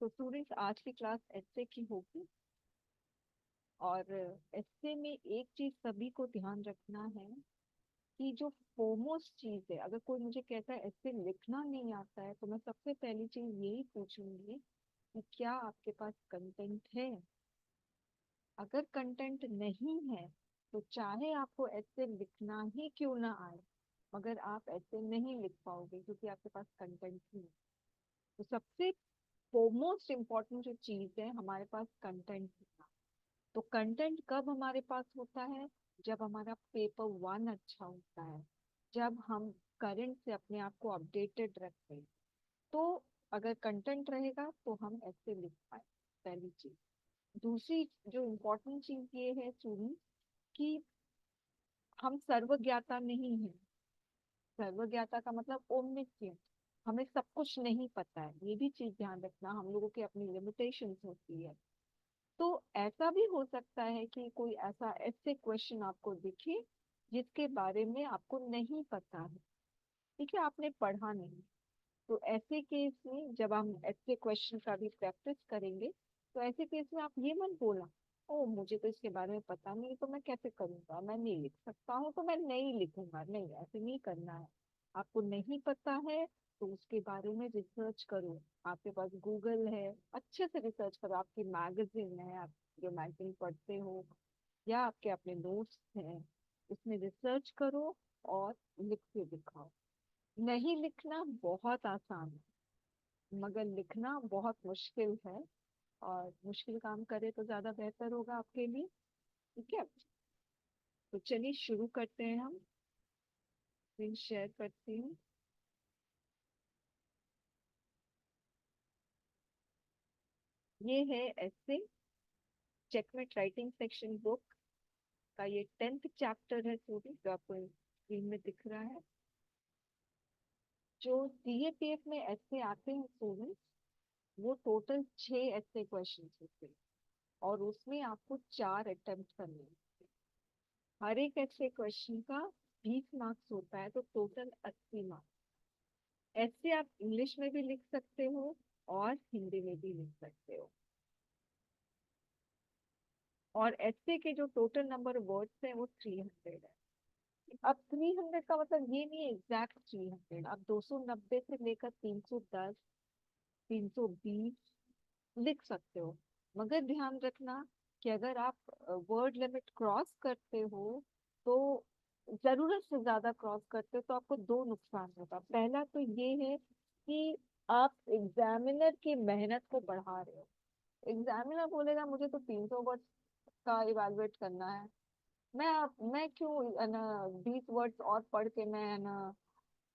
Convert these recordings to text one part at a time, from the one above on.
तो स्टूडेंट्स, आज की क्लास एसए की होगी। और एसए में एक चीज सभी को ध्यान रखना है कि जो फोमोस्ट चीज है, अगर कोई मुझे कहता है एसए लिखना नहीं आता है, तो मैं सबसे पहली चीज यही पूछूंगी कि क्या आपके पास कंटेंट है। अगर कंटेंट नहीं है तो चाहे आपको एसए लिखना ही क्यों ना आए, मगर आप एसए नहीं लिख पाओगे क्योंकि आपके पास कंटेंट नहीं है। तो सबसे मोस्ट इम्पोर्टेंट जो चीज है, हमारे पास कंटेंट होना। तो कंटेंट कब हमारे पास होता है? जब हमारा पेपर वन अच्छा होता है, जब हम करंट से अपने आप को अपडेटेड रखते हैं। तो अगर कंटेंट रहेगा तो हम ऐसे लिख पाए, पहली चीज। दूसरी जो इम्पोर्टेंट चीज ये है स्टूडेंट, कि हम सर्वज्ञाता नहीं है। सर्वज्ञाता का मतलब ओमनिशियंट। हमें सब कुछ नहीं पता है, ये भी चीज ध्यान रखना। हम लोगों की अपनी लिमिटेशंस होती है। तो ऐसा भी हो सकता है कि कोई ऐसा ऐसे क्वेश्चन आपको दिखे जिसके बारे में आपको नहीं पता है, ठीक है, आपने पढ़ा नहीं। तो ऐसे केस में जब हम ऐसे क्वेश्चन का भी प्रैक्टिस करेंगे, तो ऐसे केस में आप ये मत बोला, ओ मुझे तो इसके बारे में पता नहीं, तो मैं कैसे करूंगा, मैं नहीं लिख सकता हूँ तो मैं नहीं लिखूंगा। नहीं, ऐसे नहीं करना है। आपको नहीं पता है तो उसके बारे में रिसर्च करो। आपके पास गूगल है, अच्छे से रिसर्च करो। आपकी मैगजीन है, आप जो मैगजीन पढ़ते हो, या आपके अपने नोट्स हैं, उसमें रिसर्च करो और लिख के दिखाओ। नहीं लिखना बहुत आसान है, मगर लिखना बहुत मुश्किल है। और मुश्किल काम करे तो ज्यादा बेहतर होगा आपके लिए। ठीक है, तो चलिए शुरू करते हैं। हम स्क्रीन शेयर करती हूँ। ये है ऐसे चेकमेट राइटिंग सेक्शन बुक का ये 10th चैप्टर है स्टूडेंट, जो आपको स्क्रीन में दिख रहा है। जो सीएपीएफ में ऐसे आते हैं स्टूडेंट, वो टोटल 6 ऐसे क्वेश्चन होते हैं, और उसमें आपको 4 अटेम्प्ट करने हैं। हर एक ऐसे क्वेश्चन का 20 मार्क्स होता है, तो टोटल 80 मार्क्स। ऐसे आप इंग्लिश में भी लिख सकते हो और हिंदी में भी लिख सकते हो। और ऐसे के जो टोटल नंबर वर्ड्स है वो 300 है। अब 300 का मतलब ये नहीं है एग्जैक्ट 300, आप 290 से लेकर 310, 320 लिख सकते हो। मगर ध्यान रखना कि अगर आप वर्ड लिमिट क्रॉस करते हो, तो जरूरत से ज्यादा क्रॉस करते हो, तो आपको दो नुकसान होगा। पहला तो ये है कि आप एग्जामिनर की मेहनत को बढ़ा रहे हो। एग्जामिनर बोलेगा मुझे तो 300 वर्ड का इवेलुएट करना है, मैं क्यों है ना 20 वर्ड्स और पढ़ के मैं है ना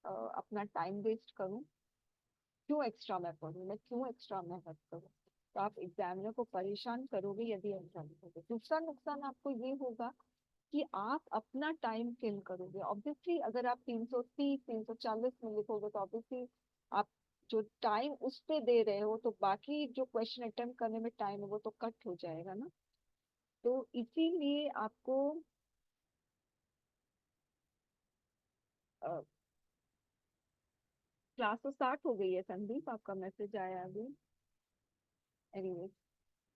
अपना टाइम वेस्ट करूं। क्यों एक्स्ट्रा मैं पढूं, मैं क्यों एक्स्ट्रा मेहनत करूं। तो आप एग्जामिनर को परेशान करोगे यदि ऐसा लिखोगे। दूसरा नुकसान आपको ये होगा कि आप अपना टाइम किल करोगे। ऑब्वियसली अगर आप 330 340 में लिखोगे, तो ऑब्वियसली आप जो टाइम उस पे दे रहे हो, तो बाकी जो क्वेश्चन अटेम्प्ट करने में टाइम है वो तो कट हो जाएगा ना। तो इसीलिए आपको क्लास तो स्टार्ट हो गई है संदीप, आपका मैसेज आया अभी। एनीवे,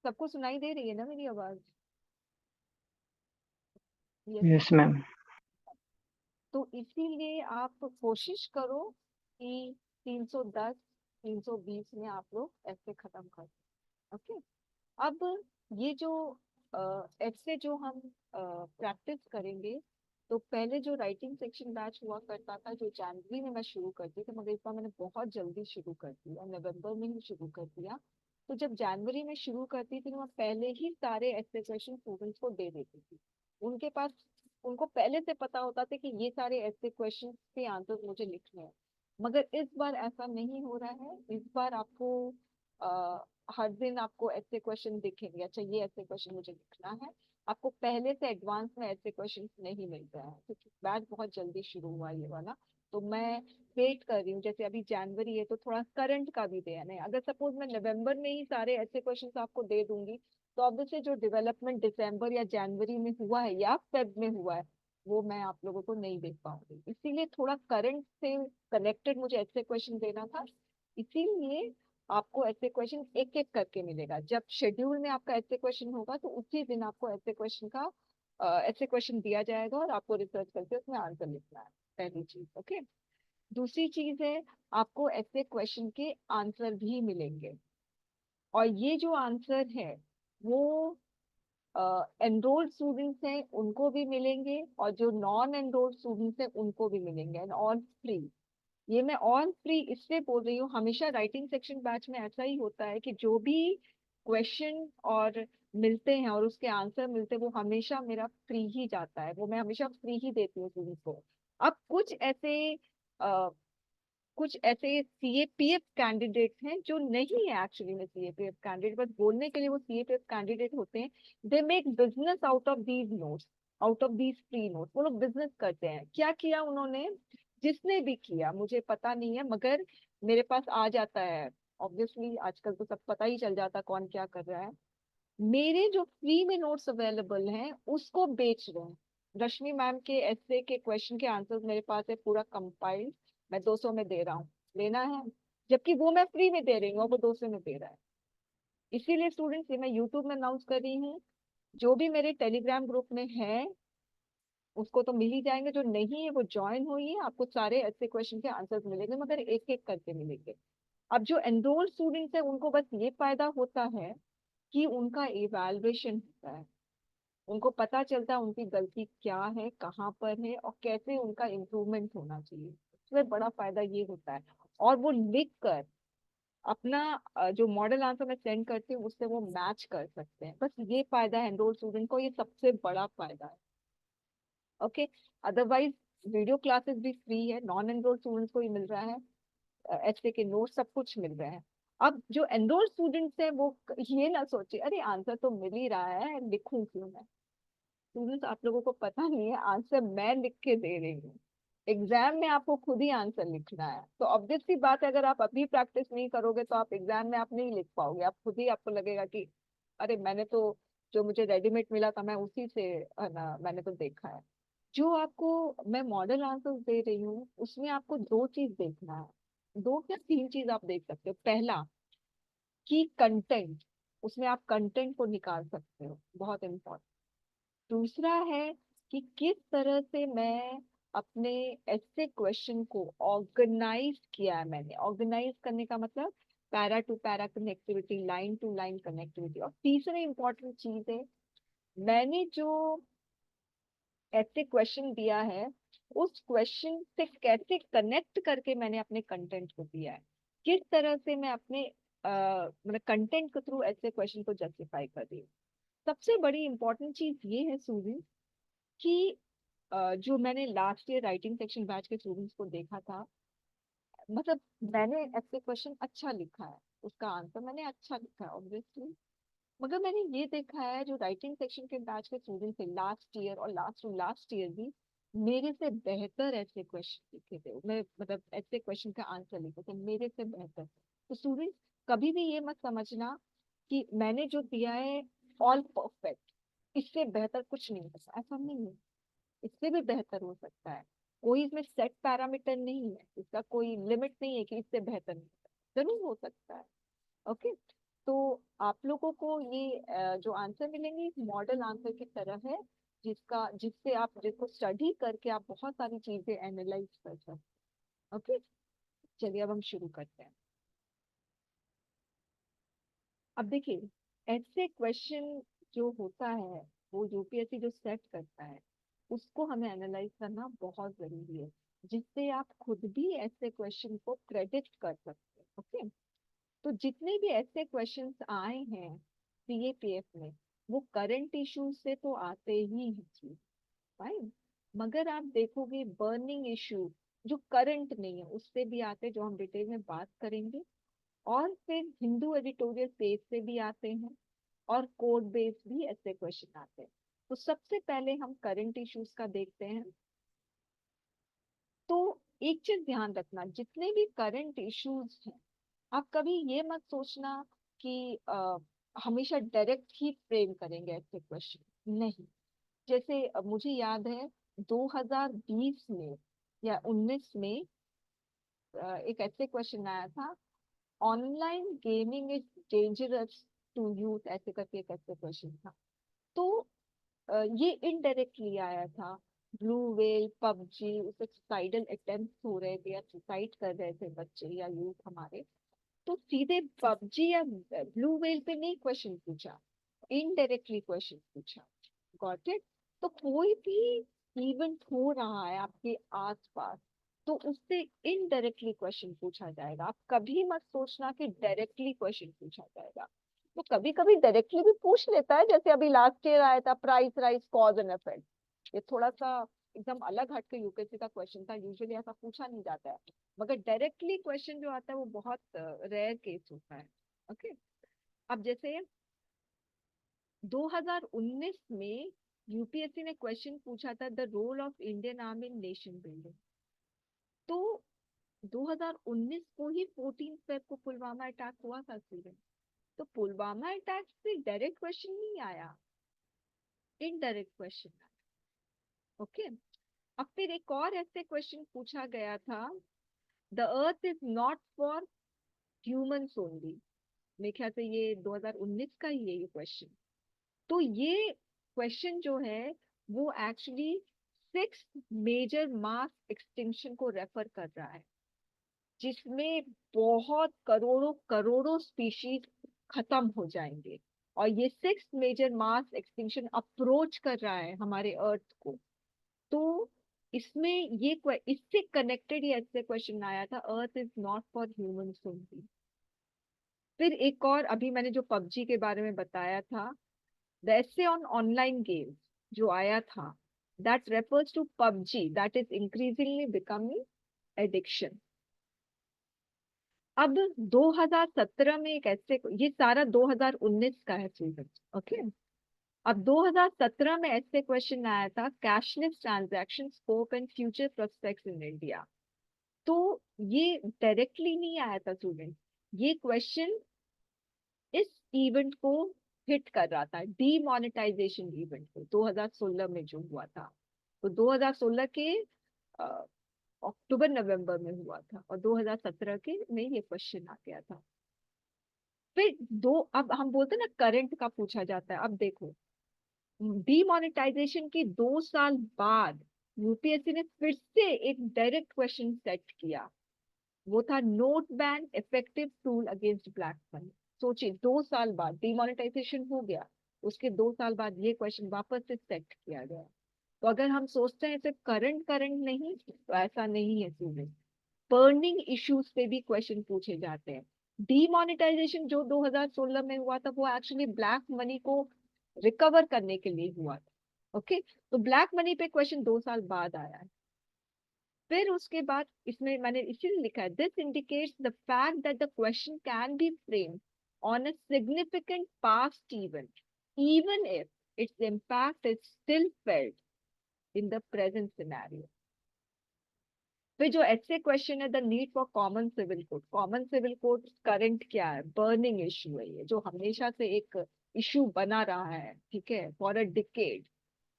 सबको सुनाई दे रही है ना मेरी आवाज? यस। Yes ma'am. तो इसीलिए आप कोशिश करो कि 310 320 में आप लोग ऐसे खत्म कर। ओके। अब ये जो ऐसे जो हम प्रैक्टिस करेंगे, तो पहले जो राइटिंग सेक्शन बैच हुआ करता था, जो जनवरी में मैं शुरू करती थी, मगर इस बार मैंने बहुत जल्दी शुरू कर दिया, नवंबर में ही शुरू कर दिया। तो जब जनवरी में शुरू करती थी, तो मैं पहले ही सारे ऐसे क्वेश्चन स्टूडेंट्स को दे देती थी। उनके पास, उनको पहले से पता होता था कि ये सारे ऐसे क्वेश्चन के आंसर मुझे लिखने हैं। मगर इस बार ऐसा नहीं हो रहा है। इस बार आपको हर दिन आपको ऐसे क्वेश्चन दिखेंगे, अच्छा ये ऐसे क्वेश्चन मुझे लिखना है। आपको पहले से एडवांस में ऐसे क्वेश्चन नहीं मिल रहा है, क्योंकि बैच बहुत जल्दी शुरू हुआ ये वाला। तो मैं वेट कर रही हूँ, जैसे अभी जनवरी है तो थोड़ा करंट का भी देना है। अगर सपोज मैं नवंबर में ही सारे ऐसे क्वेश्चन आपको दे दूंगी, तो ऑब्वियसली जो डेवलपमेंट दिसंबर या जनवरी में हुआ है या फेब में हुआ है, वो मैं आप लोगों को नहीं देख पाऊंगी। इसीलिए थोड़ा करंट से कनेक्टेड मुझे ऐसे क्वेश्चन देना था। इसीलिए आपको ऐसे क्वेश्चन एक एक करके मिलेगा। जब शेड्यूल में आपका ऐसे क्वेश्चन होगा तो उसी दिन आपको ऐसे क्वेश्चन का ऐसे क्वेश्चन दिया जाएगा और आपको रिसर्च करके उसमें आंसर लिखना है, पहली चीज। ओके। दूसरी चीज है, आपको ऐसे क्वेश्चन के आंसर भी मिलेंगे, और ये जो आंसर है वो एनरोल्ड स्टूडेंट्स हैं उनको भी मिलेंगे, और जो नॉन एनरोल्ड स्टूडेंट्स हैं उनको भी मिलेंगे, एंड ऑल फ्री। ये मैं ऑल फ्री इसलिए बोल रही हूँ, हमेशा राइटिंग सेक्शन बैच में ऐसा ही होता है कि जो भी क्वेश्चन और मिलते हैं और उसके आंसर मिलते हैं वो हमेशा मेरा फ्री ही जाता है, वो मैं हमेशा फ्री ही देती हूँ स्टूडेंट्स को। अब कुछ ऐसे सीएपीएफ कैंडिडेट्स हैं जो नहीं है एक्चुअली में सीएपीएफ कैंडिडेट, बस बोलने के लिए वो सीएपीएफ कैंडिडेट होते हैं। They make business out of these notes, out of these free notes. वो लोग बिजनेस करते हैं। क्या किया उन्होंने, जिसने भी किया मुझे पता नहीं है, मगर मेरे पास आ जाता है। ऑब्वियसली आजकल तो सब पता ही चल जाता कौन क्या कर रहा है। मेरे जो फ्री में नोट्स अवेलेबल हैं उसको बेच रहे हैं। रश्मि मैम के ऐसे के क्वेश्चन के आंसर्स मेरे पास है पूरा कंपाइल्ड, मैं 200 में दे रहा हूँ, लेना है? जबकि वो मैं फ्री में दे रही हूँ और वो 200 में दे रहा है। इसीलिए स्टूडेंट्स, ये मैं यूट्यूब में अनाउंस कर रही हूँ, जो भी मेरे टेलीग्राम ग्रुप में है उसको तो मिल ही जाएंगे, जो नहीं है वो ज्वाइन होइए, आपको सारे ऐसे क्वेश्चन के आंसर्स मिलेंगे, मगर एक एक करके मिलेंगे। अब जो एनरोल्ड स्टूडेंट्स है उनको बस ये फायदा होता है कि उनका इवैल्यूएशन होता है, उनको पता चलता है उनकी गलती क्या है, कहाँ पर है, और कैसे उनका इम्प्रूवमेंट होना चाहिए। इसमें बड़ा फायदा ये होता है। और वो लिख कर अपना जो मॉडल आंसर मैं सेंड करती हूँ उससे वो मैच कर सकते हैं। बस ये फायदा है एनरोल स्टूडेंट को, ये सबसे बड़ा फायदा है। ओके। अदरवाइज वीडियो क्लासेस भी फ्री है, नॉन एनरोल स्टूडेंट्स को ही मिल रहा है, ऐसे के नोट सब कुछ मिल रहे हैं। अब जो एनरोल स्टूडेंट्स हैं वो ये ना सोचे अरे आंसर तो मिल ही रहा है, लिखूं क्यों मैं। स्टूडेंट्स, आप लोगों को पता नहीं है, आंसर मैं लिख के दे रही हूँ। एग्जाम में आपको खुद ही आंसर लिखना है, तो ऑब्वियस सी बात है अगर आप अभी प्रैक्टिस नहीं करोगे तो आप एग्जाम में आप नहीं लिख पाओगे। आप खुद ही, आपको लगेगा कि अरे मैंने तो जो मुझे रेडीमेड मिला था मैं उसी से, है ना, मैंने तो देखा है। जो आपको मैं मॉडल आंसर दे रही हूँ उसमें आपको दो चीज देखना है, दो क्या तीन चीज आप देख सकते हो। पहला कि कंटेंट, उसमें आप कंटेंट को निकाल सकते हो, बहुत इंपॉर्टेंट। दूसरा है कि किस तरह से मैं अपने ऐसे क्वेश्चन को ऑर्गेनाइज किया है। मैंने ऑर्गेनाइज करने का मतलब para to para connectivity, line to line connectivity. और तीसरी इंपॉर्टेंट चीज है, मैंने जो ऐसे क्वेश्चन दिया है उस क्वेश्चन से कैसे कनेक्ट करके मैंने अपने कंटेंट को दिया है, किस तरह से मैं अपने मतलब कंटेंट के थ्रू ऐसे क्वेश्चन को जस्टिफाई कर रही हूँ। सबसे बड़ी इंपॉर्टेंट चीज ये है सूजी कि जो मैंने last year writing section batch के स्टूडेंट्स को देखा था, मतलब मैंने ऐसे क्वेश्चन अच्छा लिखा है, उसका आंसर मैंने अच्छा लिखा है ऑब्वियसली, मगर मैंने ये देखा है जो राइटिंग सेक्शन के बैच के स्टूडेंट थे लास्ट ईयर और लास्ट टू लास्ट ईयर भी मेरे से बेहतर ऐसे क्वेश्चन लिखे थे, मैं मतलब ऐसे क्वेश्चन का आंसर लिखे थे मेरे से बेहतर। तो स्टूडेंट्स, कभी भी ये मत समझना कि मैंने जो दिया है ऑल परफेक्ट, इससे बेहतर कुछ नहीं हो सकता, ऐसा नहीं है। इससे भी बेहतर हो सकता है। कोई इसमें सेट पैरामीटर नहीं है, इसका कोई लिमिट नहीं है कि इससे बेहतर नहीं हो सकता, जरूर हो सकता है। ओके। तो आप लोगों को ये जो आंसर मिलेंगे मॉडल आंसर की तरह है, जिसका जिससे आप जिसको स्टडी करके आप बहुत सारी चीजें एनालाइज कर सकते हैं। ओके। चलिए अब हम शुरू करते हैं। अब देखिए, ऐसे क्वेश्चन जो होता है वो यूपीएससी जो सेट करता है उसको हमें एनालाइज करना बहुत जरूरी है, जिससे आप खुद भी ऐसे क्वेश्चन को प्रेडिक्ट कर सकते हैं। ओके। तो जितने भी ऐसे क्वेश्चंस आए हैं सीएपीएफ में वो करंट इश्यूज से तो आते ही हैं, फाइन। मगर आप देखोगे बर्निंग इशू जो करंट नहीं है उससे भी आते हैं, जो हम डिटेल में बात करेंगे। और फिर हिंदू एडिटोरियल पेज से भी आते हैं, और कोड बेस्ड भी ऐसे क्वेश्चन आते हैं। तो सबसे पहले हम करंट इश्यूज का देखते हैं। तो एक चीज ध्यान रखना, जितने भी करंट इश्यूज हैं आप कभी ये मत सोचना कि हमेशा डायरेक्ट ही फ्रेम करेंगे ऐसे क्वेश्चन, नहीं। जैसे मुझे याद है 2020 में या 19 में एक ऐसे क्वेश्चन आया था, online gaming is dangerous to youth, ऐसे करके एक ऐसे क्वेश्चन था। तो ये इनडायरेक्टली आया था। ब्लू वेल, पबजी, उसे सुसाइडल अटेम्प्ट हो रहे थे या सुसाइड कर रहे थे बच्चे या यूथ हमारे, तो सीधे पबजी या ब्लू वेल पे नहीं क्वेश्चन पूछा, इनडायरेक्टली क्वेश्चन पूछा। Got it? तो कोई भी इवेंट हो रहा है आपके आसपास, तो उससे इनडायरेक्टली क्वेश्चन पूछा जाएगा। आप कभी मत सोचना कि डायरेक्टली क्वेश्चन पूछा जाएगा। तो कभी कभी डायरेक्टली भी पूछ लेता है, जैसे अभी लास्ट ईयर आया था price rise cause and effect. ये थोड़ा सा एकदम अलग हट के यूपीएससी का क्वेश्चन था, यूजुअली ऐसा पूछा नहीं जाता है। मगर डायरेक्टली क्वेश्चन जो आता है वो बहुत रेयर केस होता है। ओके। अब जैसे 2019 में यूपीएससी ने क्वेश्चन पूछा था, the role of Indian army in nation building. तो 2019 को ही 14 फेब को पुलवामा अटैक हुआ था स्टूडेंट। तो पुलवामा अटैक से डायरेक्ट क्वेश्चन नहीं आया, इनडायरेक्ट क्वेश्चन आया। ओके। अब फिर एक और ऐसे क्वेश्चन पूछा गया था, the earth is not for humans only. मेरे ख्याल से ये 2019 का ही है ये क्वेश्चन। तो ये क्वेश्चन जो है वो एक्चुअली 6 मेजर मास एक्सटिंक्शन को रेफर कर रहा है, जिसमें बहुत करोड़ों करोड़ों स्पीशीज खत्म हो जाएंगे। और ये 6 मेजर मास एक्सटिंक्शन अप्रोच कर रहा है हमारे अर्थ को। तो इसमें इससे कनेक्टेड ये ऐसे क्वेश्चन आया था, अर्थ is not for humans only. फिर एक और, अभी मैंने जो पबजी के बारे में बताया था, the essay on online games जो आया था, that refers to PUBG that is increasingly becoming addiction. अब 2017 में एक ऐसे, ये सारा 2019 का है स्टूडेंट्स। ओके। अब 2017 में ऐसे क्वेश्चन आया था, cashless transaction scope and future prospects in India. तो ये डायरेक्टली नहीं आया था स्टूडेंट, ये क्वेश्चन इस इवेंट को हिट कर रहा था, डीमोनेटाइजेशन इवेंट को, 2016 में जो हुआ था। तो 2016 के अक्टूबर नवंबर में हुआ था, और 2017 के में ये क्वेश्चन आ गया था। फिर अब हम बोलते हैं ना करंट का पूछा जाता है। अब देखो, डीमोनेटाइजेशन के 2 साल बाद यूपीएससी ने फिर से एक डायरेक्ट क्वेश्चन सेट किया। वो था, note ban effective tool against black money. सोचिए, 2 साल बाद डिमोनेटाइजेशन हो गया, उसके 2 साल बाद ये क्वेश्चन वापस से सेट किया गया। तो अगर हम सोचते हैं सिर्फ करंट करंट नहीं, तो ऐसा नहीं है स्टूडेंट। बर्निंग इश्यूज पे भी क्वेश्चन पूछे जाते हैं। डीमोनेटाइजेशन जो 2016 में हुआ था, वो एक्चुअली ब्लैक मनी को रिकवर करने के लिए हुआ था। ओके। तो ब्लैक मनी पे क्वेश्चन 2 साल बाद आया है। फिर उसके बाद इसमें मैंने इसीलिए लिखा है, this indicates the fact that the question can be framed on a significant past event even if its impact is still felt in the present scenario. फिर जो ऐसे क्वेश्चन है, the need for common civil code. Common civil code current क्या है? Burning issue है ये, जो हमेशा से एक इशू बना रहा है, ठीक है, फॉर अ डिकेड।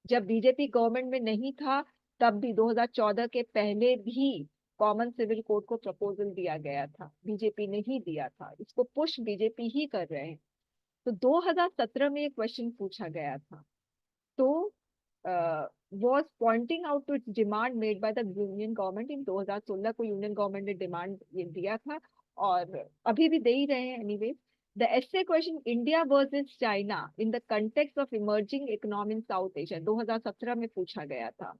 जब बीजेपी गवर्नमेंट में नहीं था, तब भी 2014 के पहले भी कॉमन सिविल कोड को प्रपोजल दिया गया था, बीजेपी ने ही दिया था, इसको पुश बीजेपी ही कर रहे हैं। तो 2017 में ये क्वेश्चन पूछा गया था। तो was pointing out to its demand made by the union government in 2016 को यूनियन गवर्नमेंट ने डिमांड ये दिया था, और अभी भी दे ही रहे हैं एनीवे। द ऐसे question, India versus China in the context of emerging economy in south Asia, 2017 में पूछा गया था।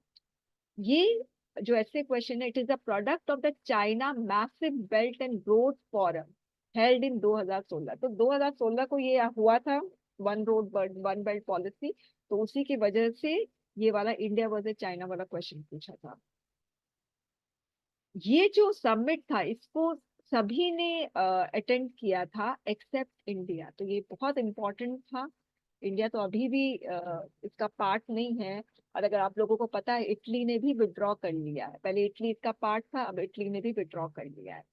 ये जो ऐसे क्वेश्चन है, it is a product of the China massive belt and road forum held in 2016। तो 2016 को ये हुआ था, one road one belt policy. तो उसी की वजह से ये वाला इंडिया वर्सेस चाइना वाला क्वेश्चन पूछा था। ये जो समिट था, इसको सभी ने अटेंड किया था एक्सेप्ट इंडिया। तो ये बहुत इंपॉर्टेंट था। इंडिया तो अभी भी इसका पार्ट नहीं है। और अगर आप लोगों को पता है, इटली ने भी विड्रॉ कर लिया है। पहले इटली इसका पार्ट था, अब इटली ने भी विड्रॉ कर लिया है।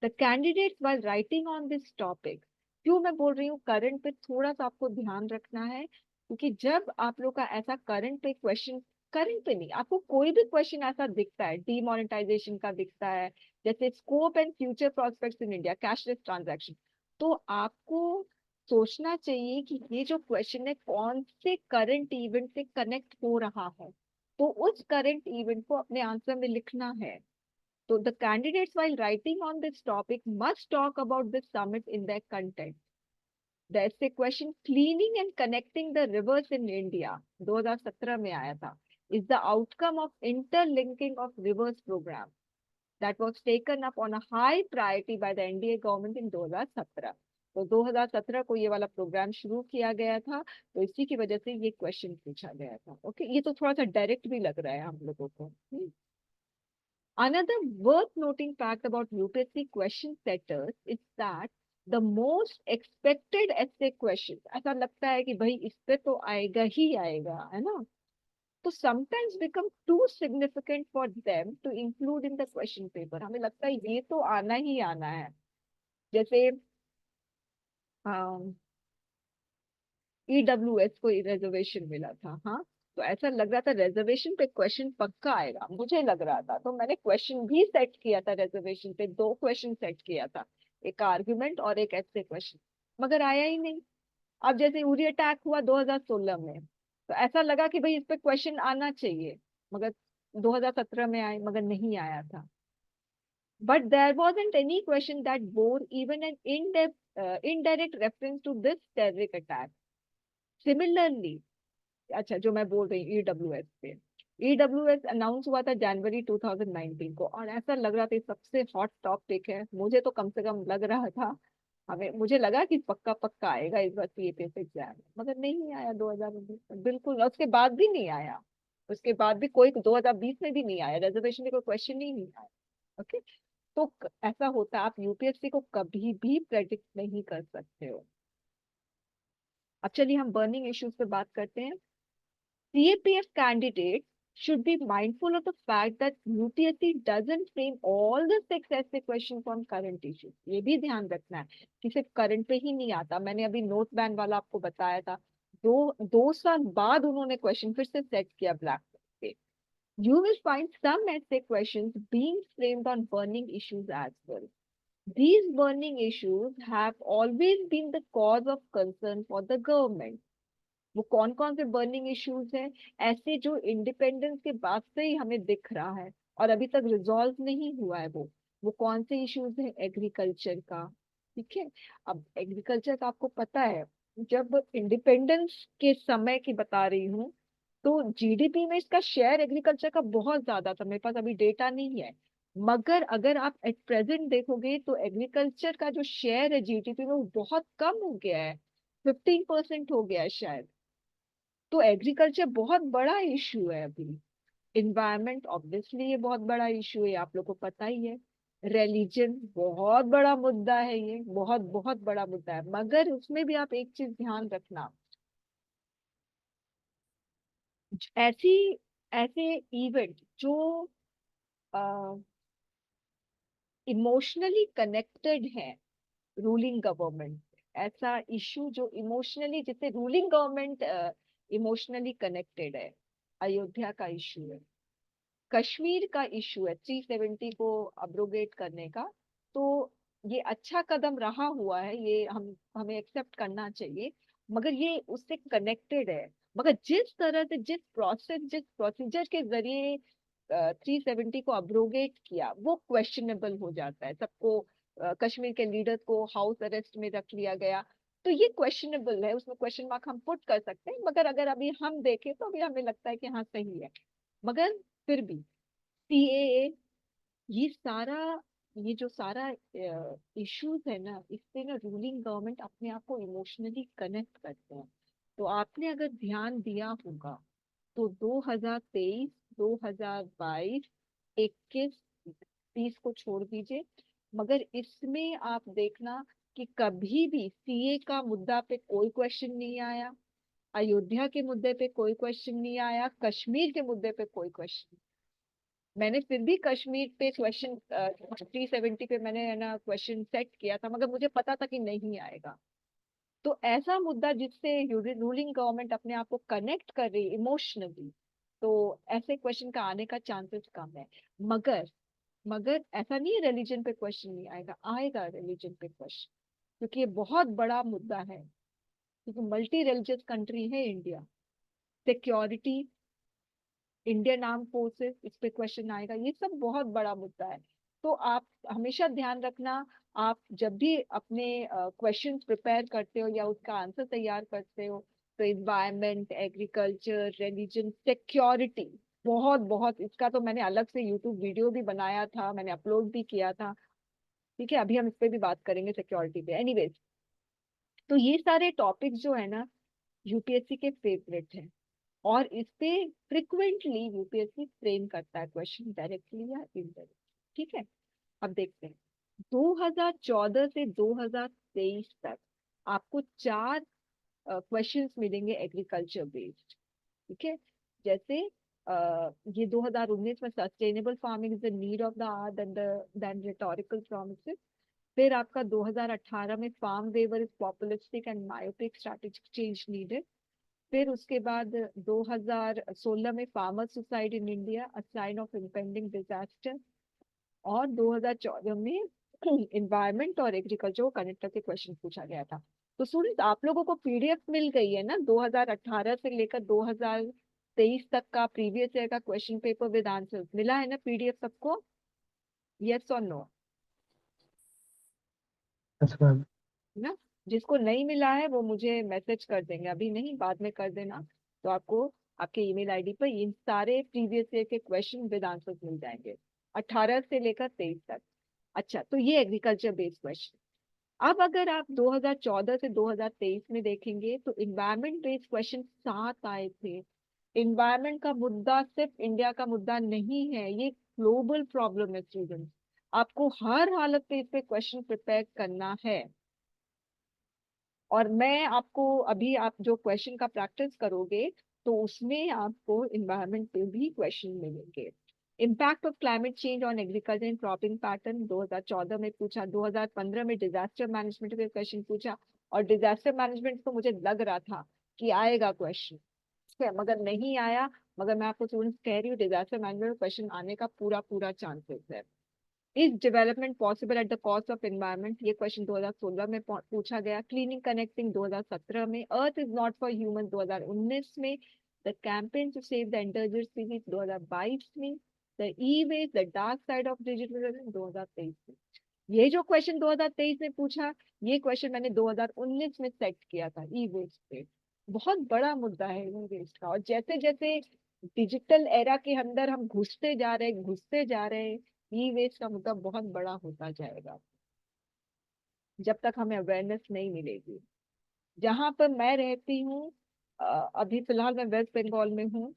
The candidates while writing on this topic, क्यों मैं बोल रही हूँ करंट पे थोड़ा सा आपको ध्यान रखना है, क्योंकि जब आप लोग का ऐसा करंट पे क्वेश्चन करंट पे नहीं, आपको कोई भी क्वेश्चन ऐसा दिखता है, डीमोनेटाइजेशन का दिखता है, जैसे scope and future prospects in India, cashless transaction, तो आपको सोचना चाहिए कि ये जो क्वेश्चन है कौन से करंट इवेंट से कनेक्ट हो रहा है, तो उस करंट इवेंट को अपने आंसर में लिखना है. So the candidates, while writing on this topic, must talk about this summit in their content. The essay question "Cleaning and Connecting the Rivers in India" 2017 में आया था, is the outcome of interlinking of rivers program that was taken up on a high priority by the NDA government in 2017. तो 2017 को ये वाला programme शुरू किया गया था, तो इसी की वजह से ये क्वेश्चन पूछा गया था. ओके, ये तो थोड़ा सा डायरेक्ट भी लग रहा है हम लोगों को. Another worth noting fact about UPSC question setters is that the most expected essay questions, ऐसा लगता है कि भाई इस पे तो आएगा ही आएगा, है ना, तो sometimes become too significant for them to include in the question paper. हमें लगता है ये तो आना ही आना है. जैसे EWS को रिजर्वेशन मिला था, हाँ, तो ऐसा लग रहा था रिजर्वेशन पे क्वेश्चन पक्का आएगा, मुझे लग रहा था, तो मैंने क्वेश्चन भी सेट किया था रिजर्वेशन पे, 2 क्वेश्चन सेट किया था, एक आर्ग्यूमेंट और एक ऐसे क्वेश्चन, मगर आया ही नहीं. अब जैसे उरी अटैक हुआ 2016 में, तो ऐसा लगा कि भाई इस पे क्वेश्चन आना चाहिए, मगर 2017 में आए, मगर नहीं आया था. But there wasn't any question that bore even an indirect reference to this terrorist attack. Similarly, अच्छा जो मैं बोल रही हूँ ईडब्ल्यूएस पे, ईडब्ल्यूएस अनाउंस हुआ था जनवरी 2019 को, और ऐसा लग रहा था ये सबसे हॉट टॉपिक है, मुझे तो कम से कम लग रहा था, हमें मुझे लगा कि पक्का पक्का आएगा इस बार सीएपीएस एग्जाम, मगर नहीं आया 2019 में, बिल्कुल, और उसके बाद भी नहीं आया, उसके बाद भी कोई 2020 में भी नहीं आया, रिजर्वेशन में कोई क्वेश्चन ही नहीं आया. ओके, तो ऐसा होता है, आप यूपीएससी को कभी भी प्रेडिक्ट नहीं कर सकते हो. अब चलिए हम बर्निंग इश्यूज पे बात करते हैं. CAPF candidates should be mindful of the fact that UPSC doesn't frame all the 6 essay questions on current issues. ये भी ध्यान रखना है कि सिर्फ करंट पे ही नहीं आता. मैंने अभी नोट बैन वाला आपको बताया था, 2 साल बाद उन्होंने क्वेश्चन फिर से सेट किया ब्लैक पे. You will find some essay questions being framed on burning issues as well. These burning issues have always been the cause of concern for the government. वो कौन कौन से बर्निंग इश्यूज हैं, ऐसे जो इंडिपेंडेंस के बाद से ही हमें दिख रहा है और अभी तक रिजॉल्व नहीं हुआ है, वो कौन से इश्यूज हैं, एग्रीकल्चर का. ठीक है, अब एग्रीकल्चर का आपको पता है, जब इंडिपेंडेंस के समय की बता रही हूँ, तो जीडीपी में इसका शेयर एग्रीकल्चर का बहुत ज्यादा था, मेरे पास अभी डेटा नहीं है, मगर अगर आप एट प्रेजेंट देखोगे तो एग्रीकल्चर का जो शेयर है जीडीपी में वो बहुत कम हो गया है, 15% हो गया है शायद. तो एग्रीकल्चर बहुत बड़ा इशू है अभी. इन्वायरमेंट ऑब्वियसली ये बहुत बड़ा इशू है, आप लोग को पता ही है. रिलीजन बहुत बड़ा मुद्दा है, ये बहुत बहुत बड़ा मुद्दा है, मगर उसमें भी आप एक चीज ध्यान रखना, ऐसी ऐसे इवेंट जो इमोशनली कनेक्टेड है रूलिंग गवर्नमेंट, ऐसा इशू जो इमोशनली, जिससे रूलिंग गवर्नमेंट इमोशनली कनेक्टेड है, अयोध्या का इशू है, कश्मीर का इशू है, 370 को अब्रोगेट करने का, तो ये अच्छा कदम रहा हुआ है, ये हम हमें एक्सेप्ट करना चाहिए, मगर ये उससे कनेक्टेड है. मगर जिस तरह से, जिस प्रोसीजर के जरिए 370 को अब्रोगेट किया, वो क्वेश्चनेबल हो जाता है सबको. कश्मीर के लीडर को हाउस अरेस्ट में रख लिया गया, तो ये क्वेश्चनेबल है, उसमें क्वेश्चन मार्क हम पुट कर सकते हैं, मगर अगर अभी हम देखें तो अभी हमें लगता है कि हाँ सही है. मगर फिर भी सीएए, ये सारा, ये जो सारा इश्यूज है ना, इससे ना रूलिंग गवर्नमेंट अपने आप को इमोशनली कनेक्ट करते हैं. तो आपने अगर ध्यान दिया होगा तो 2023, 2022, 21, 30 को छोड़ दीजिए, मगर इसमें आप देखना कि कभी भी सीए का मुद्दा पे कोई क्वेश्चन नहीं आया, अयोध्या के मुद्दे पे कोई क्वेश्चन नहीं आया, कश्मीर के मुद्दे पे कोई क्वेश्चन. मैंने फिर भी कश्मीर पे क्वेश्चन 370 पे मैंने है ना क्वेश्चन सेट किया था, मगर मुझे पता था कि नहीं आएगा. तो ऐसा मुद्दा जिससे रूलिंग गवर्नमेंट अपने आप को कनेक्ट कर रही इमोशनली, तो ऐसे क्वेश्चन का आने का चांसेस कम है। मगर मगर ऐसा नहीं है रिलीजन पे क्वेश्चन नहीं आएगा, आएगा रिलीजन पे क्वेश्चन, क्योंकि ये बहुत बड़ा मुद्दा है, क्योंकि मल्टी रिलीजियस कंट्री है India. Security, Indian arm forces, इस पे क्वेश्चन आएगा, ये सब बहुत बड़ा मुद्दा है। तो आप हमेशा ध्यान रखना, आप जब भी अपने क्वेश्चन प्रिपेयर करते हो या उसका आंसर तैयार करते हो, तो इन्वायरमेंट, एग्रीकल्चर, रिलीजन, सिक्योरिटी, बहुत बहुत, इसका तो मैंने अलग से यूट्यूब वीडियो भी बनाया था, मैंने अपलोड भी किया था। ठीक है, अभी हम इस पे भी बात करेंगे सिक्योरिटी पे। एनीवेज, तो ये सारे टॉपिक्स जो है ना, यूपीएससी के फेवरेट हैं, और इस पे फ्रिक्वेंटली यूपीएससी फ्रेम करता है क्वेश्चन, डायरेक्टली या इनडायरेक्टली। ठीक है, अब देखते हैं। 2014 से 2023 तक आपको चार क्वेश्चंस मिलेंगे एग्रीकल्चर बेस्ड। ठीक है, जैसे ये 2019 में sustainable farming is the need of the hour then rhetorical promises. फिर आपका 2018 में farm waiver is populistic and myopic, strategic change needed. फिर उसके बाद 2016 में farmer suicide in India, a sign of impending disaster. और 2014 में इन्वायरमेंट और एग्रीकल्चर को कनेक्ट करके क्वेश्चन पूछा गया था। तो स्टूडेंट्स, आप लोगों को पीडीएफ मिल गई है ना 2018 से लेकर 2023 तक का प्रीवियस ईयर का क्वेश्चन पेपर विद आंसर्स मिला है ना पीडीएफ सबको? यस और नो? Yes ma'am. ना, जिसको नहीं मिला है वो मुझे मैसेज कर देंगे, अभी नहीं, बाद में कर देना। तो आपको आपके ईमेल आईडी पर इन सारे प्रीवियस ईयर के क्वेश्चन विद आंसर्स मिल जाएंगे, 18 से लेकर 23 तक। अच्छा, तो ये एग्रीकल्चर बेस्ड क्वेश्चन। अब अगर आप 2014 से 2023 में देखेंगे, तो इन्वायरमेंट बेस्ड क्वेश्चन 7 आए थे। इन्वायरमेंट का मुद्दा सिर्फ इंडिया का मुद्दा नहीं है, ये ग्लोबल प्रॉब्लम है स्टूडेंट्स। आपको हर हालत पे इस पे क्वेश्चन प्रिपेयर करना है। और मैं आपको अभी, आप जो क्वेश्चन का प्रैक्टिस करोगे, तो उसमें आपको इन्वायरमेंट पे भी क्वेश्चन मिलेंगे। Impact of climate change on agriculture and cropping pattern 2014 में पूछा, 2015 में डिजास्टर मैनेजमेंट पे क्वेश्चन पूछा। और डिजास्टर मैनेजमेंट तो मुझे लग रहा था कि आएगा क्वेश्चन, ठीक है, मगर नहीं आया। मगर मैं आपको स्टूडेंट्स कह रही हूँ, डिजास्टर मैनेजमेंट क्वेश्चन आने का पूरा पूरा चांसेस है। Is development possible at the cost of environment, ये क्वेश्चन 2016 में पूछा गया। क्लीनिंग कनेक्टिंग 2017 में। Earth is not for human 2019 में। The campaign to save the endangered species 2022 में। The e waste the dark side of digital 2023 में। ये जो क्वेश्चन 2023 में पूछा, ये क्वेश्चन मैंने 2019 में सेट किया था ई वेस्ट पे। बहुत बड़ा मुद्दा है ई वेस्ट का, और जैसे जैसे डिजिटल एरा के अंदर हम घुसते जा रहे हैं, ई वेस्ट का मुद्दा बहुत बड़ा होता जाएगा, जब तक हमें अवेयरनेस नहीं मिलेगी। जहां पर मैं रहती हूँ, अभी फिलहाल मैं वेस्ट बंगाल में हूँ।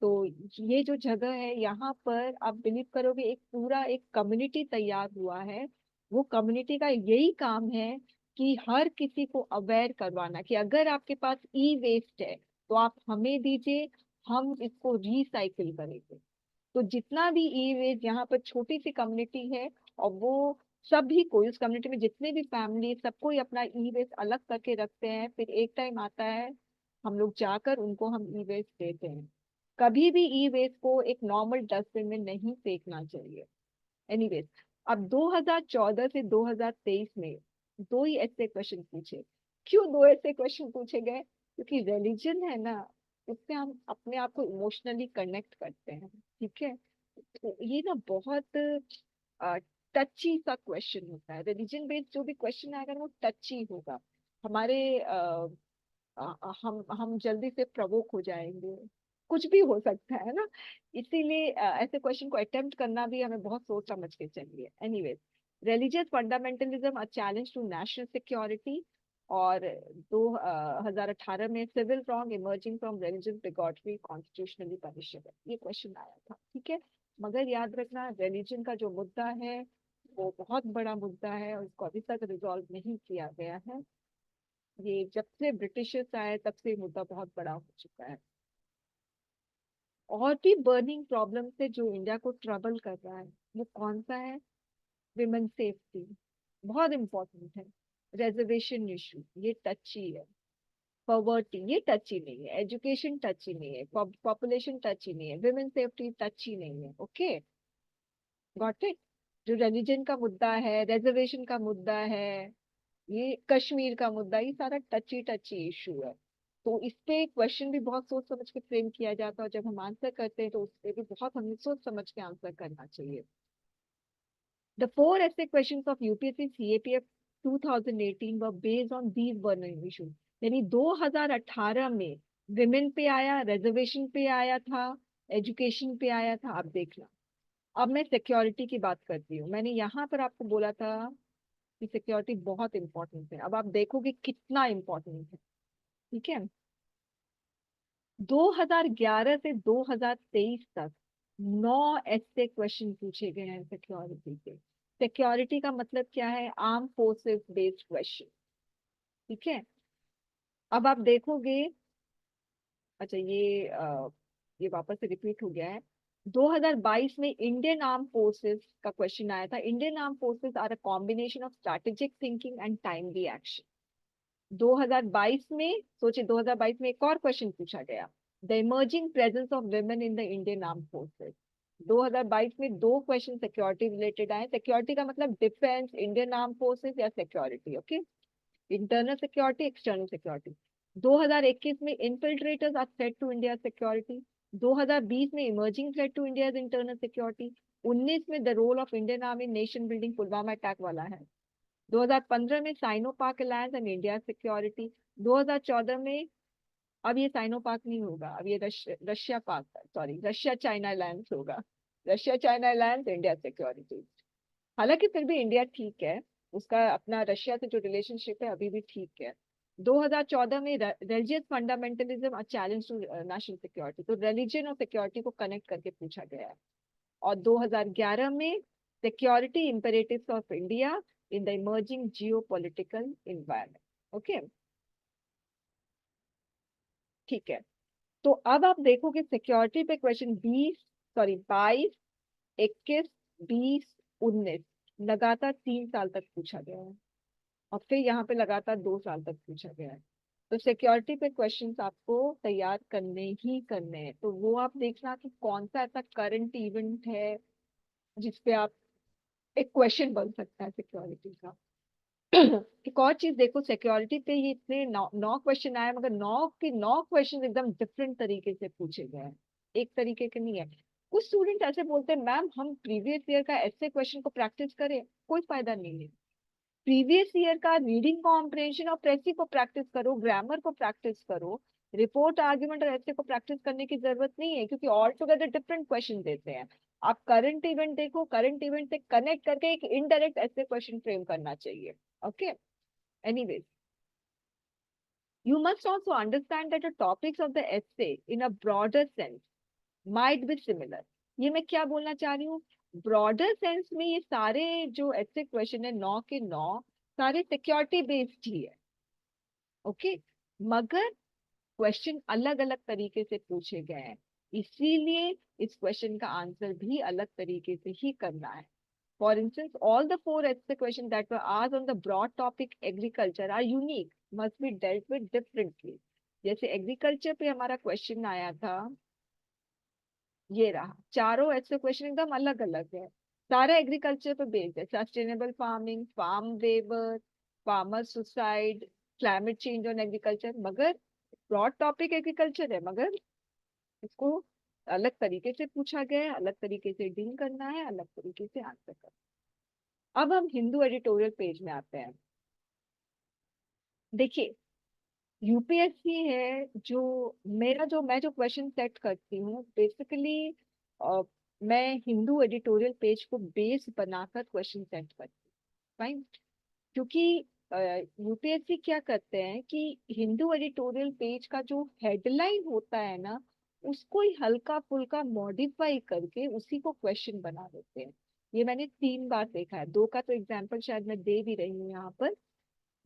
तो ये जो जगह है, यहाँ पर आप बिलीव करोगे, एक पूरा एक कम्युनिटी तैयार हुआ है। वो कम्युनिटी का यही काम है कि हर किसी को अवेयर करवाना कि अगर आपके पास ई वेस्ट है, तो आप हमें दीजिए, हम इसको रिसाइकिल करेंगे। तो जितना भी ई वेस्ट, यहाँ पर छोटी सी कम्युनिटी है, और वो सभी को, उस कम्युनिटी में जितने भी फैमिली, सबको ही अपना ई वेस्ट अलग करके रखते हैं। फिर एक टाइम आता है, हम लोग जाकर उनको हम ई वेस्ट देते हैं। कभी भी ई वेस्ट को एक नॉर्मल डस्टबिन में नहीं फेंकना चाहिए। एनीवेज, अब 2014 से 2023 में दो ही ऐसे क्वेश्चन पूछे। क्यों दो ऐसे क्वेश्चन पूछे गए? क्योंकि रिलीजन है ना, उससे हम अपने आप को इमोशनली कनेक्ट करते हैं। ठीक है, तो ये ना बहुत टची सा क्वेश्चन होता है। रिलीजन बेस्ड जो भी क्वेश्चन आएगा ना, वो टची होगा। हमारे हम जल्दी से प्रवोक हो जाएंगे, कुछ भी हो सकता है ना। इसीलिए ऐसे क्वेश्चन को अटेम्प्ट करना भी हमें बहुत सोच समझ के चाहिए। Anyways, religious fundamentalism a challenge to national security. और 2018 में civil wrong emerging from religion bigotry constitutionally punishable, ये क्वेश्चन आया था। ठीक है, मगर याद रखना, रिलीजन का जो मुद्दा है वो बहुत बड़ा मुद्दा है, और इसको अभी तक रिजॉल्व नहीं किया गया है। ये जब से ब्रिटिशर्स आए तब से मुद्दा बहुत बड़ा हो चुका है। और भी बर्निंग प्रॉब्लम से जो इंडिया को ट्रबल कर रहा है, वो कौन सा है? विमेन सेफ्टी बहुत इंपॉर्टेंट है। रिजर्वेशन इशू, ये टची है। पॉवर्टी ये टच ही नहीं है, एजुकेशन टच ही नहीं है, पॉपुलेशन टच ही नहीं है, विमेन सेफ्टी टच ही नहीं है। Okay, got it. जो रिलीजन का मुद्दा है, रिजर्वेशन का मुद्दा है, ये कश्मीर का मुद्दा, ये सारा टची टची इशू है। तो इस पे क्वेश्चन भी बहुत सोच समझ के फ्रेम किया जाता है, और जब हम आंसर करते हैं तो उस पे भी बहुत हमें सोच समझ के आंसर करना चाहिए। The four essay questions of UPSC CAPF 2018 were based on these burning issues। यानी 2018 में विमेन पे आया, रिजर्वेशन पे आया था, एजुकेशन पे आया था। आप देखना, अब मैं सिक्योरिटी की बात करती हूँ। मैंने यहाँ पर आपको बोला था कि सिक्योरिटी बहुत इंपॉर्टेंट है, अब आप देखोगे कितना इंपॉर्टेंट है। ठीक है, 2011 से 2023 तक 9 ऐसे क्वेश्चन पूछे गए हैं सिक्योरिटी के। सिक्योरिटी का मतलब क्या है? Arm forces based question. ठीक है, अब आप देखोगे, अच्छा ये वापस से रिपीट हो गया है। 2022 में इंडियन आर्म फोर्सेस का क्वेश्चन आया था। Indian arm forces are a combination of strategic thinking and timely action. 2022 में सोचिए, 2022 में एक और क्वेश्चन पूछा गया, the emerging presence of women in the Indian arm forces. 2022 में दो क्वेश्चन सिक्योरिटी रिलेटेड आए। सिक्योरिटी का मतलब डिफेंस, इंडियन आर्म फोर्सेस या security. Okay, internal security, external security. 2021 में infiltrators are threat to India security. 2020 में emerging threat to India internal security. 19 में the role of Indian army nation building, Pulwama attack वाला है। 2015 में cyano पाक alliance and India security. 2014 में, अब ये साइनो पाक नहीं होगा, अब ये रशिया पाक, सॉरी रशिया चाइना अलायंस होगा। Russia China alliance, India security. हालांकि फिर भी इंडिया ठीक है, उसका अपना रशिया से जो रिलेशनशिप है अभी भी ठीक है। 2014 में religious fundamentalism a challenge to national security, तो रिलीजन और सिक्योरिटी को कनेक्ट करके पूछा गया है। और 2011 में security imperatives of India in the emerging geopolitical environment. Okay, ठीक है। तो अब आप देखोगे सिक्योरिटी पे क्वेश्चन 22, 21, 20, 19 लगातार 3 साल तक पूछा गया है, और फिर यहाँ पे लगातार 2 साल तक पूछा गया है। तो सिक्योरिटी पे क्वेश्चंस आपको तैयार करने ही करने हैं। तो वो आप देखना कि कौन सा ऐसा करंट इवेंट है जिसपे आप, एक क्वेश्चन बन सकता है सिक्योरिटी का। एक और चीज देखो, सिक्योरिटी पे ये इतने 9 क्वेश्चन आए, मगर 9 क्वेश्चन एकदम डिफरेंट तरीके से पूछे गए हैं, एक तरीके के नहीं है। कुछ स्टूडेंट ऐसे बोलते हैं, मैम हम प्रीवियस ईयर का ऐसे क्वेश्चन को प्रैक्टिस करें, कोई फायदा नहीं है। प्रीवियस ईयर का रीडिंग कॉम्प्रिहेंशन और प्रेसी को प्रैक्टिस करो, ग्रामर को प्रैक्टिस करो। रिपोर्ट, आर्ग्यूमेंट और ऐसे को प्रैक्टिस करने की जरूरत नहीं है, क्योंकि ऑल टुगेदर डिफरेंट क्वेश्चन देते हैं। आप करंट इवेंट देखो, करंट इवेंट से कनेक्ट करके एक इनडायरेक्ट ऐसे क्वेश्चन फ्रेम करना चाहिए। Okay, anyways, you must also understand that the topics of the essay in a broader sense might be similar। ये मैं क्या बोलना चाह रही हूँ, ब्रॉडर सेंस में ये सारे जो ऐसे क्वेश्चन है 9 के 9 सारे सिक्योरिटी बेस्ड ही है। ओके, मगर क्वेश्चन अलग अलग तरीके से पूछे गए हैं, इसीलिए इस क्वेश्चन का आंसर भी अलग तरीके से ही करना है। For instance, all the four essay questions that were asked on the broad topic agriculture are unique, must be dealt with differently। जैसे एग्रीकल्चर पे हमारा क्वेश्चन आया था, ये रहा, चारों ऐसे क्वेश्चन एकदम अलग अलग है, सारा एग्रीकल्चर पे बेस्ड है। Sustainable farming, farm waiver, farmer suicide, climate change on agriculture, मगर ब्रॉड टॉपिक एग्रीकल्चर है, मगर इसको अलग तरीके से पूछा गया है, अलग तरीके से डील करना है, अलग तरीके से आंसर करना है। अब हम हिंदू एडिटोरियल पेज में आते हैं। देखिए, यूपीएससी है जो, मैं जो क्वेश्चन सेट करती हूँ बेसिकली, मैं हिंदू एडिटोरियल पेज को बेस बनाकर क्वेश्चन सेट करती हूँ। फाइन, क्योंकि यूपीएससी क्या करते हैं कि हिंदू एडिटोरियल पेज का जो हेडलाइन होता है ना, उसको ही हल्का फुल्का मॉडिफाई करके उसी को क्वेश्चन बना देते हैं। ये मैंने 3 बार देखा है, 2 का तो एग्जाम्पल शायद मैं दे भी रही हूँ यहाँ पर।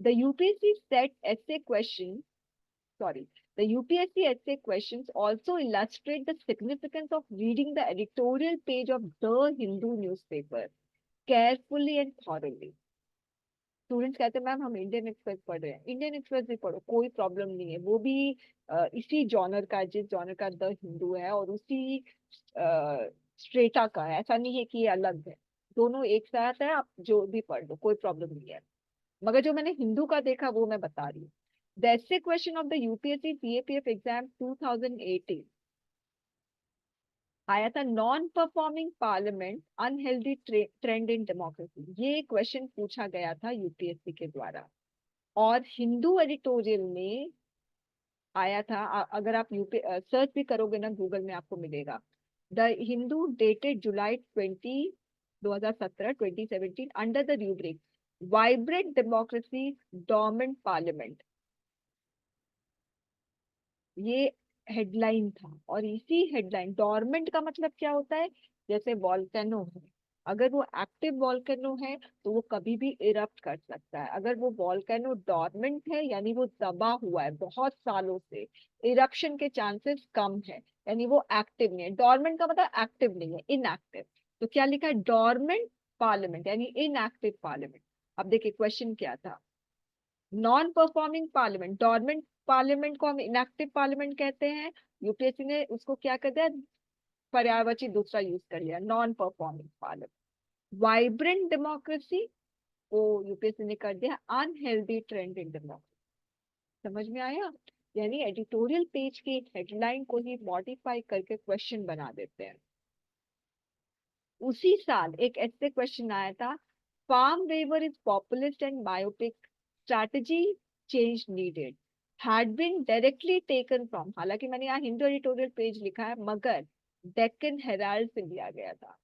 The UPSC set essay question, sorry, the UPSC essay questions also illustrate the significance of reading the editorial page of the Hindu newspaper carefully and thoroughly। Students कहते हैं मैम हम इंडियन एक्सप्रेस पढ़ रहे हैं, इंडियन एक्सप्रेस भी पढ़ो, कोई problem नहीं है, वो भी इसी जॉनर का, जिस जॉनर का द हिंदू है, और उसी स्ट्रेटा का है, ऐसा नहीं है कि ये अलग है, दोनों एक साथ है, आप जो भी पढ़ लो कोई प्रॉब्लम नहीं है। मगर जो मैंने हिंदू का देखा वो मैं बता रही हूँ। द ऐसे question of the UPSC CAPF exam 2018 आया था, non performing parliament unhealthy trend in democracy, ये क्वेश्चन पूछा गया था यूपीएससी के द्वारा। और हिंदू एडिटोरियल में आया था, अगर आप यूपी सर्च भी करोगे ना गूगल में आपको मिलेगा, the Hindu dated July 2017 2017 under the rubric vibrant democracy dormant parliament, ये हेडलाइन था। और इसी हेडलाइन, डोरमेंट का मतलब क्या होता है, जैसे वॉल्केनो है, अगर वो एक्टिव वॉल्केनो है तो वो कभी भी इरप्ट कर सकता है, अगर वो वॉल्केनो डोरमेंट है यानी वो दबा हुआ है बहुत सालों से, इरप्शन के चांसेस कम है, यानी वो एक्टिव नहीं है। डोरमेंट का मतलब एक्टिव नहीं है, इनएक्टिव। तो क्या लिखा है, डोरमेंट पार्लियामेंट यानी इनएक्टिव पार्लियामेंट। अब देखिए क्वेश्चन क्या था, non performing parliament, dormant parliament को हम इनएक्टिव पार्लियामेंट कहते हैं, यूपीएससी ने उसको क्या कर दिया, पर्यायवाची दूसरा यूज कर लिया, non performing parliament. Vibrant democracy को यूपीएससी ने कर दिया अनहेल्दी ट्रेंड इन डेमोक्रेसी। समझ में आया, यानी एडिटोरियल पेज की हेडलाइन को ही मॉडिफाई करके क्वेश्चन बना देते हैं। उसी साल एक ऐसे क्वेश्चन आया था, farm waiver is populist and myopic, strategy change needed, had been directly taken from, हालांकि मैंने यहाँ हिंदू एडिटोरियल पेज लिखा है मगर डेक्कन हेराल्ड से लिया गया था,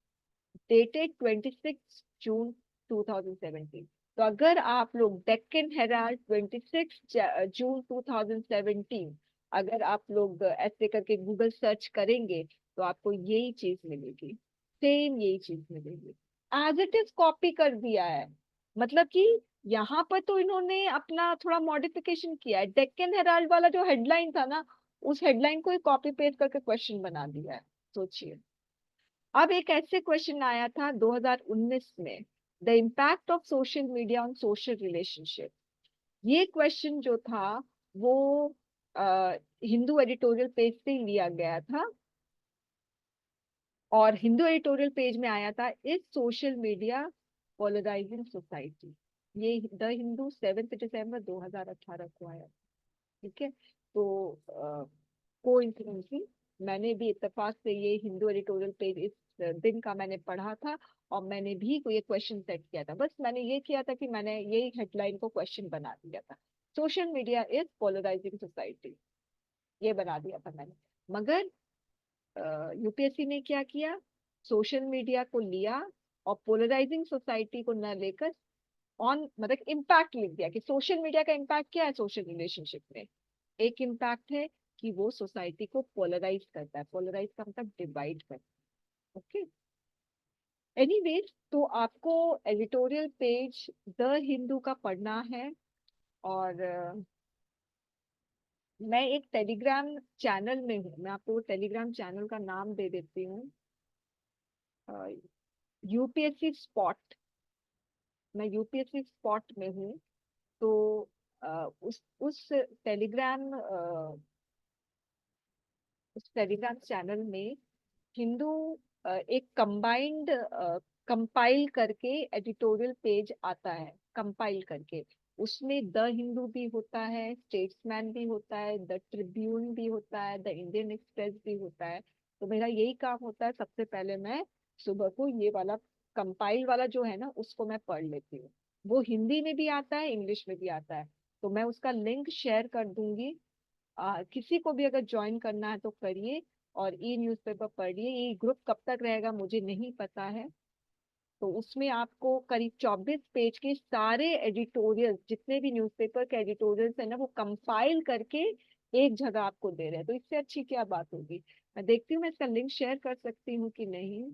डेटेड 26 जून 2017। तो अगर आप लोग डेक्कन हेराल्ड 26 जून 2017 अगर आप लोग ऐसे करके गूगल सर्च करेंगे तो आपको यही चीज मिलेगी, सेम यही चीज मिलेगी, एज इट इज कॉपी कर दिया है। मतलब कि यहाँ पर तो इन्होंने अपना थोड़ा मॉडिफिकेशन किया है, डेक्कन हेराल्ड वाला जो हेडलाइन था ना, उस हेडलाइन को ही कॉपी पेस्ट करके क्वेश्चन बना दिया है, सोचिए। अब एक ऐसे क्वेश्चन आया था 2019 में, the impact of social media on social relationship, ये क्वेश्चन जो था वो हिंदू एडिटोरियल पेज से ही लिया गया था, और हिंदू एडिटोरियल पेज में आया था, इस सोशल मीडिया पोलराइजिंग सोसाइटी, ये द हिंदू 7 दिसंबर 2018 को आया। ठीक है, तो कोइंसिडेंटली मैंने भी इत्तेफाक से ये हिंदू एडिटोरियल पेज इस दिन का मैंने पढ़ा था, और मैंने भी कोई क्वेश्चन सेट किया था, बस मैंने ये किया था कि मैंने यही हेडलाइन को क्वेश्चन बना दिया था, social media is polarising society, ये बना दिया था मैंने। मगर यूपीएससी ने क्या किया, सोशल मीडिया को लिया और पोलराइजिंग सोसाइटी को न लेकर ऑन मतलब इम्पैक्ट लिख दिया, कि सोशल मीडिया का इम्पैक्ट क्या है सोशल रिलेशनशिप में। एक इम्पैक्ट है कि वो सोसाइटी को पोलराइज करता है, पोलराइज का मतलब डिवाइड करता है। ओके, एनीवेज, तो आपको एडिटोरियल पेज द हिंदू का पढ़ना है। और मैं एक टेलीग्राम चैनल में हूँ, मैं आपको टेलीग्राम चैनल का नाम दे देती हूँ, यूपीएससी स्पॉट, मैं यूपीएससी स्पॉट में हूँ। तो उस टेलीग्राम उस टेलीग्राम चैनल में हिंदू एक कंबाइंड कंपाइल करके एडिटोरियल पेज आता है, कंपाइल करके, उसमें द हिंदू भी होता है, स्टेट्समैन भी होता है, द ट्रिब्यून भी होता है, द इंडियन एक्सप्रेस भी होता है। तो मेरा यही काम होता है, सबसे पहले मैं सुबह को ये वाला कंपाइल वाला जो है ना उसको मैं पढ़ लेती हूँ। वो हिंदी में भी आता है, इंग्लिश में भी आता है, तो मैं उसका लिंक शेयर कर दूंगी। किसी को भी अगर ज्वाइन करना है तो करिए, और ई न्यूज़पेपर पढ़िए। ये ग्रुप कब तक रहेगा मुझे नहीं पता है। तो उसमें आपको करीब 24 पेज के सारे एडिटोरियल, जितने भी न्यूज़पेपर के एडिटोरियल्स है ना, वो कंपाइल करके एक जगह आपको दे रहे हैं, तो इससे अच्छी क्या बात होगी। मैं देखती हूँ मैं इसका लिंक शेयर कर सकती हूँ कि नहीं,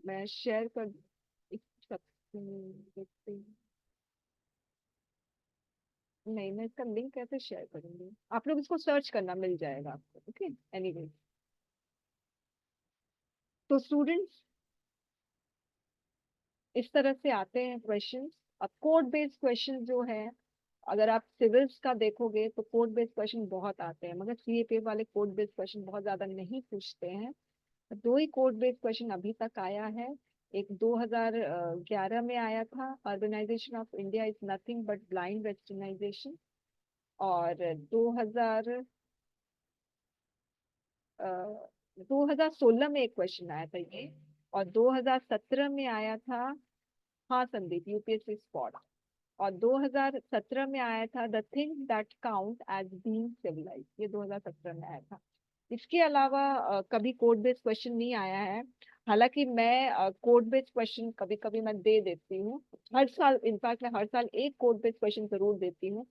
मैं शेयर कर सकती हूँ, देखती हूँ। नहीं, मैं इसका लिंक कैसे शेयर करूंगी, आप लोग इसको सर्च करना मिल जाएगा आपको। ओके, एनीवे, तो स्टूडेंट्स इस तरह से आते हैं क्वेश्चंस। अब कोड बेस्ड क्वेश्चन जो है, अगर आप सिविल्स का देखोगे तो कोड बेस्ड क्वेश्चन बहुत आते हैं, मगर सीएपी वाले कोड बेस्ड क्वेश्चन बहुत ज्यादा नहीं पूछते हैं। दो ही कोड बेस्ड क्वेश्चन अभी तक आया है। एक 2011 में आया था, urbanisation of India is nothing but blind westernisation. और 2016 में एक क्वेश्चन आया था ये। और 2017 में आया था, हाँ संदीप, यूपीएससी स्पॉट। और 2017 में आया था the thing that count as being civilise, ये 2017 में आया था। इसके अलावा कभी कोड बेस्ड क्वेश्चन नहीं आया है। हालांकि मैं कोड बेस्ड क्वेश्चन कभी कभी मैं दे देती हूँ, हर साल, इनफैक्ट मैं हर साल एक कोड बेस्ड क्वेश्चन जरूर देती हूँ।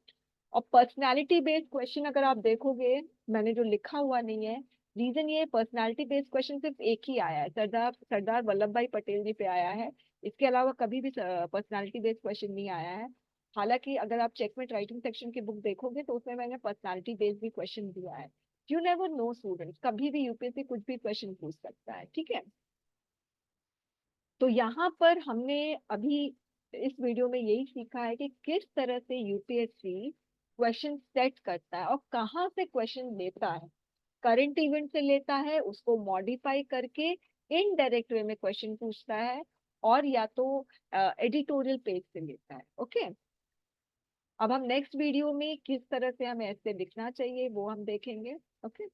और पर्सनालिटी बेस्ड क्वेश्चन अगर आप देखोगे, मैंने जो लिखा हुआ नहीं है, रीजन ये, पर्सनालिटी बेस्ड क्वेश्चन सिर्फ एक ही आया है, सरदार सरदार वल्लभ भाई पटेल जी पे आया है। इसके अलावा कभी भी पर्सनालिटी बेस्ड क्वेश्चन नहीं आया है। हालांकि अगर आप चेकमेट राइटिंग सेक्शन की बुक देखोगे तो उसमें मैंने पर्सनालिटी बेस्ड भी क्वेश्चन दिया है। यू नेवर नो स्टूडेंट्स, कभी भी यूपीएससी कुछ भी क्वेश्चन पूछ सकता है, ठीक है। तो यहाँ पर हमने अभी इस वीडियो में यही सीखा है कि किस तरह से यूपीएससी क्वेश्चन सेट करता है और कहाँ से क्वेश्चन लेता है। करंट इवेंट से लेता है, उसको मॉडिफाई करके इनडायरेक्ट वे में क्वेश्चन पूछता है, और या तो एडिटोरियल पेज से लेता है। ओके, अब हम नेक्स्ट वीडियो में किस तरह से हमें ऐसे लिखना चाहिए वो हम देखेंगे। ओके।